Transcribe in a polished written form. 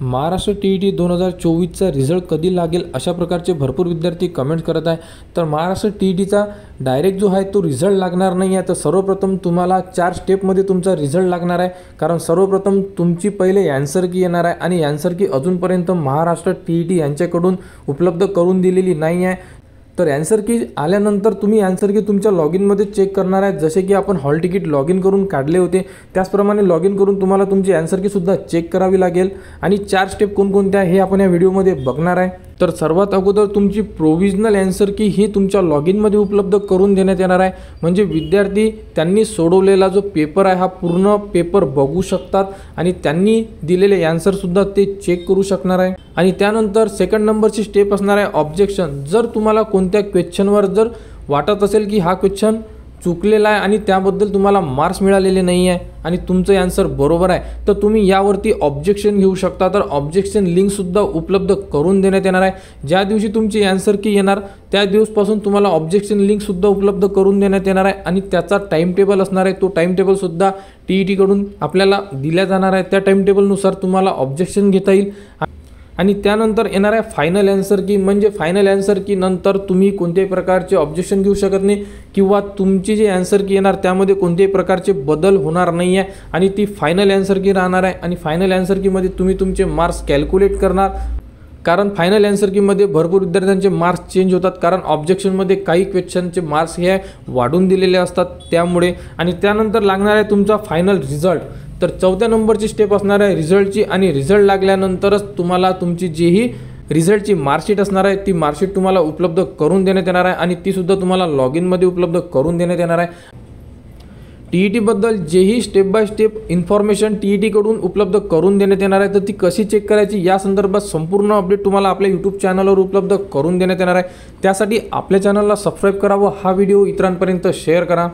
Maharashtra TET 2024चा result कधी लागेल अशा प्रकारचे भरपूर विद्यार्थी कमेंट करत आहे। तर महाराष्ट्र TETचा डायरेक्ट जो आहे तो रिझल्ट लागणार नाही आहे। तर सर्वप्रथम तुम्हाला 4 स्टेपमध्ये तुमचा रिझल्ट लागणार आहे। कारण सर्वप्रथम तुमची पहिले आन्सर की येणार आहे आणि आन्सर की अजूनपर्यंत महाराष्ट्र TET यांच्याकडून उपलब्ध करून दिलेली नाही आहे। तर आन्सर की आल्यानंतर तुम्ही आन्सर की तुमच्या लॉगिनमध्ये चेक करणार आहे। जसे की आपण हॉल तिकीट लॉगिन करून काढले होते त्याचप्रमाणे लॉगिन करून तुम्हाला तुमची आन्सर की सुद्धा चेक करावी लागेल आणि 4 स्टेप कोणकोणत्या हे आपण या व्हिडिओमध्ये बघणार आहे। तर सर्वात अगोदर तुमची प्रोविजनल आन्सर की ही तुमच्या लॉगिनमध्ये उपलब्ध करून देण्यात येणार आहे। म्हणजे विद्यार्थी त्यांनी सोडवलेला जो पेपर आहे हा पूर्ण पेपर बघू शकतात आणि त्यांनी दिलेले आन्सर सुद्धा ते चेक करू शकणार आहे। आणि त्यानंतर सेकंड नंबरची स्टेप असणार आहे ऑब्जेक्शन। जर तुम्हाला कोणत्या क्वेश्चनवर जर वाटत असेल की हा क्वेश्चन चुकलेला आहे आणि त्याबद्दल तुम्हाला मार्क्स मिळालेले नाही आहे आणि तुमचं आन्सर बरोबर आहे तर तुम्ही यावरती ऑब्जेक्शन घेऊ शकता। तर ऑब्जेक्शन लिंक सुद्धा उपलब्ध करून देण्यात येणार आहे। ज्या दिवशी तुमची आन्सर की येणार त्या दिवसापासून तुम्हाला ऑब्जेक्शन लिंक सुद्धा उपलब्ध करून देण्यात येणार आहे आणि त्याचा टाइम टेबल असणार आहे। तो टाइम टेबल सुद्धा TET कडून आपल्याला दिला जाणार आहे। त्या टाइम टेबलनुसार तुम्हाला ऑब्जेक्शन घेता येईल आणि त्यानंतर येणार आहे फायनल आन्सर की। म्हणजे फायनल आन्सर की नंतर तुम्ही कोणत्याही प्रकारचे ऑब्जेक्शन घेऊ शकत नाही किंवा तुमची जी आन्सर की येणार त्यामध्ये कोणत्याही प्रकारचे बदल होणार नाही आहे आणि ती फायनल आन्सर की राहणार आहे। आणि फायनल आन्सर कीमध्ये तुम्ही तुमचे मार्क्स कॅल्क्युलेट करणार। कारण फायनल आन्सर कीमध्ये भरपूर विद्यार्थ्यांचे मार्क्स चेंज होतात कारण ऑब्जेक्शनमध्ये काही क्वेश्चनचे मार्क्स हे वाढून दिलेले असतात त्यामुळे। आणि त्यानंतर लागणार आहे तुमचा फायनल रिझल्ट। तर 4थ्या नंबरची स्टेप असणार आहे रिझल्टची आणि रिझल्ट लागल्यानंतरच तुम्हाला तुमची जीही रिझल्टची मार्कशीट असणार आहे ती मार्कशीट तुम्हाला उपलब्ध करून देण्यात येणार आहे आणि ती सुद्धा तुम्हाला लॉगिनमध्ये उपलब्ध करून देण्यात येणार आहे। TET बद्दल जेही step by step information TET कडून उपलब्ध करून देण्यात येणार आहे। तर ती कशी चेक करायची या संदर्भात संपूर्ण अपडेट तुम्हाला आपल्या YouTube चॅनलवर उपलब्ध करून देण्यात येणार आहे। त्यासाठी आपल्या चॅनलला सबस्क्राईब करा व हा व्हिडिओ इतरांपर्यंत शेअर करा।